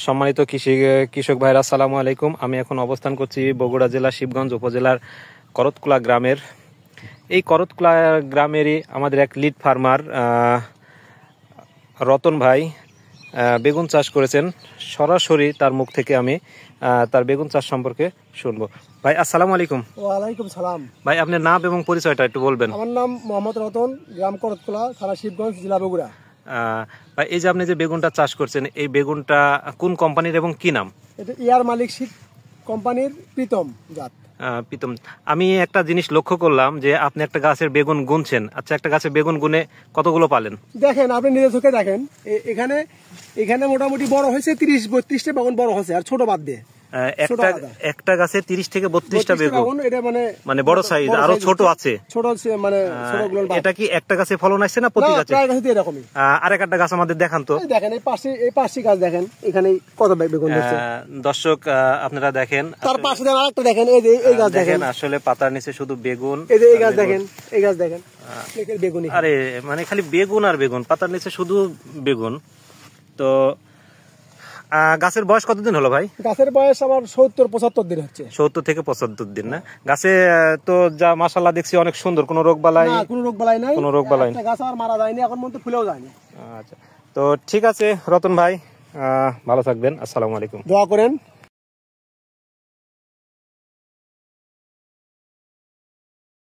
সম্মানিত কৃষক ভাইরা, আসসালামু আলাইকুম। আমি এখন অবস্থান করছি বগুড়া জেলা শিবগঞ্জ উপজেলার করতকুলা গ্রামের। এই করতকুলা গ্রামেরই আমাদের এক লিড ফার্মার রতন ভাই বেগুন চাষ করেছেন। সরাসরি তার মুখ থেকে আমি তার বেগুন চাষ সম্পর্কে শুনবো। ভাই আসসালামু আলাইকুম। ওয়ালাইকুম সালাম। ভাই আপনার নাম এবং পরিচয়টা একটু বলবেন? আমার নাম মোহাম্মদ রতন, গ্রাম করতকুলা, থানা শিবগঞ্জ, জেলা বগুড়া। ভাই এই যে আপনি যে বেগুনটা চাষ করছেন, এই বেগুনটা কোন কোম্পানির এবং কি নাম? এটা ইয়ার মালিক শীত কোম্পানির প্রীতম জাত। প্রীতম, আমি একটা জিনিস লক্ষ্য করলাম যে আপনি একটা গাছের বেগুন গুনছেন। আচ্ছা, একটা গাছের বেগুন গুনে কতগুলো পালেন? দেখেন, আপনি নিজের চোখে দেখেন, এখানে মোটামুটি বড় হয়েছে 30-32টা বেগুন বড় হয়েছে, আর ছোট বাদ দিয়ে একটা গাছে 30 থেকে 32টা বেগুন। এটা মানে বড় সাইজ, আরো ছোট আছে। ছোট মানে এটা কি একটা গাছে ফলন আসছে না প্রতি গাছে? প্রায় গাছে এরকমই। আরেক একটা গাছ আমাদের দেখান তো। দেখেন এই পাশে গাছ দেখেন, এখানে কত বেগুন ধরছে। দর্শক আপনারা দেখেন, তার পাশে আরেকটা দেখেন, এই গাছ দেখেন, আসলে পাতার নিচে শুধু বেগুন। এই গাছ দেখেন, এই গাছ দেখেন, বেগুন। আরে মানে খালি বেগুন আর বেগুন, পাতার নিচে শুধু বেগুন। তো গাছের বয়স কতদিন হলো ভাই? গাছের বয়স আমার 70-75 দিন হচ্ছে। 70 থেকে 75 দিন না? গাছে তো যা মাশাআল্লাহ দেখছি অনেক সুন্দর, কোনো রোগ বালাই নাই, কোনো রোগ বালাই নাই। গাছ আর মারা যায়নি, এখন পর্যন্ত ফুলেও যায়নি। আচ্ছা, তো ঠিক আছে রতন ভাই, ভালো থাকবেন। আসসালামু আলাইকুম। দোয়া করেন।